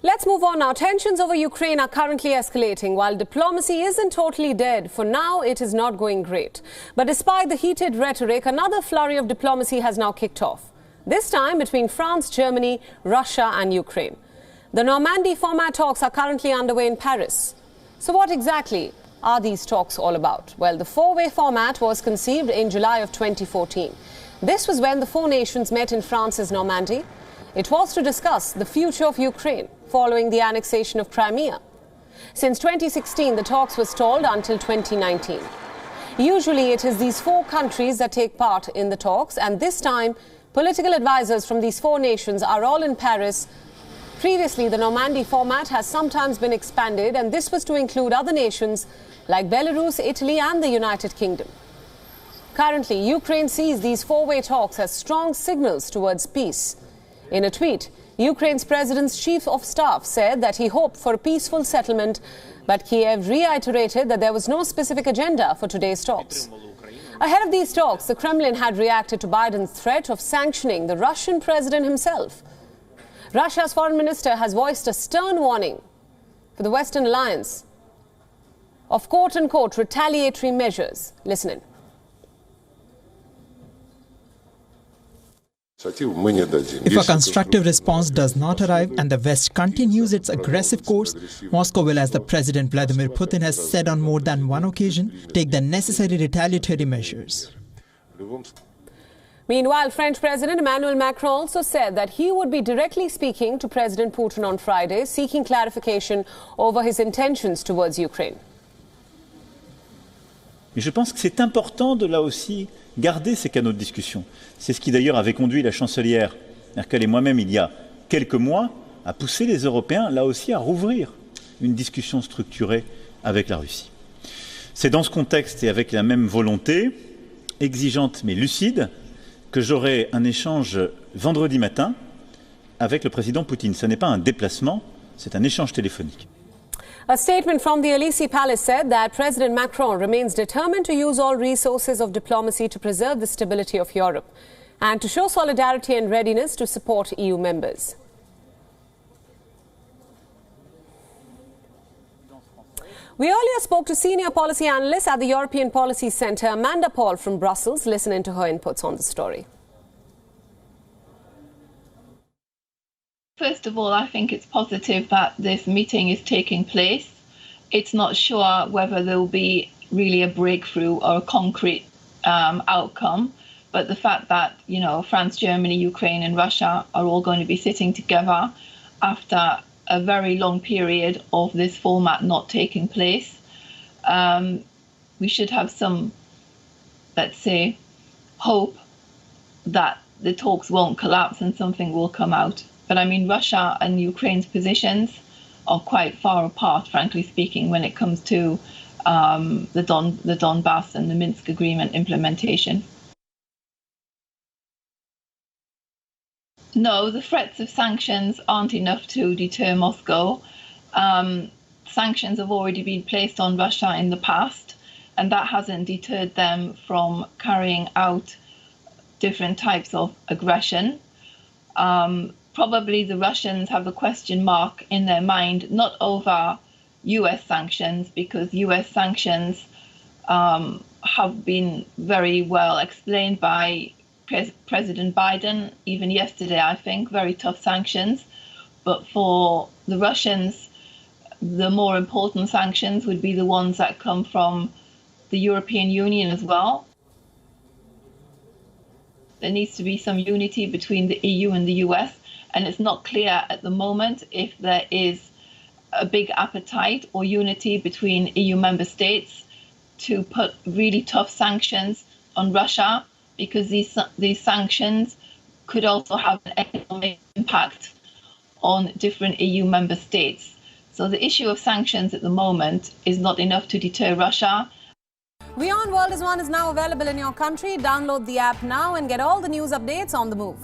Let's move on now. Tensions over Ukraine are currently escalating. While diplomacy isn't totally dead, for now it is not going great. But despite the heated rhetoric, another flurry of diplomacy has now kicked off. This time between France, Germany, Russia and Ukraine. The Normandy format talks are currently underway in Paris. So what exactly are these talks all about? Well, the four-way format was conceived in July of 2014. This was when the four nations met in France's Normandy. It was to discuss the future of Ukraine following the annexation of Crimea. Since 2016, the talks were stalled until 2019. Usually it is these four countries that take part in the talks, and this time political advisors from these four nations are all in Paris. Previously, the Normandy format has sometimes been expanded, and this was to include other nations like Belarus, Italy and the United Kingdom. Currently, Ukraine sees these four-way talks as strong signals towards peace. In a tweet, Ukraine's president's chief of staff said that he hoped for a peaceful settlement, but Kiev reiterated that there was no specific agenda for today's talks. Ahead of these talks, the Kremlin had reacted to Biden's threat of sanctioning the Russian president himself. Russia's foreign minister has voiced a stern warning for the Western alliance of quote-unquote retaliatory measures. Listen in. If a constructive response does not arrive and the West continues its aggressive course, Moscow will, as the President Vladimir Putin has said on more than one occasion, take the necessary retaliatory measures. Meanwhile, French President Emmanuel Macron also said that he would be directly speaking to President Putin on Friday, seeking clarification over his intentions towards Ukraine. Mais je pense que c'est important de là aussi garder ces canaux de discussion. C'est ce qui d'ailleurs avait conduit la chancelière Merkel et moi-même il y a quelques mois à pousser les Européens là aussi à rouvrir une discussion structurée avec la Russie. C'est dans ce contexte et avec la même volonté, exigeante mais lucide, que j'aurai un échange vendredi matin avec le président Poutine. Ce n'est pas un déplacement, c'est un échange téléphonique. A statement from the Elysee Palace said that President Macron remains determined to use all resources of diplomacy to preserve the stability of Europe and to show solidarity and readiness to support EU members. We earlier spoke to senior policy analyst at the European Policy Centre, Amanda Paul from Brussels. Listen into her inputs on the story. First of all, I think it's positive that this meeting is taking place. It's not sure whether there will be really a breakthrough or a concrete outcome, but the fact that, you know, France, Germany, Ukraine and Russia are all going to be sitting together after a very long period of this format not taking place, we should have some, let's say, hope that the talks won't collapse and something will come out. But I mean, Russia and Ukraine's positions are quite far apart, frankly speaking, when it comes to the Donbass and the Minsk agreement implementation. No, the threats of sanctions aren't enough to deter Moscow. Sanctions have already been placed on Russia in the past, and that hasn't deterred them from carrying out different types of aggression. Probably the Russians have a question mark in their mind, not over US sanctions, because US sanctions have been very well explained by President Biden, even yesterday, I think, very tough sanctions. But for the Russians, the more important sanctions would be the ones that come from the European Union as well. There needs to be some unity between the EU and the US. And it's not clear at the moment if there is a big appetite or unity between EU member states to put really tough sanctions on Russia, because these sanctions could also have an economic impact on different EU member states. So the issue of sanctions at the moment is not enough to deter Russia. WION World is now available in your country. Download the app now and get all the news updates on the move.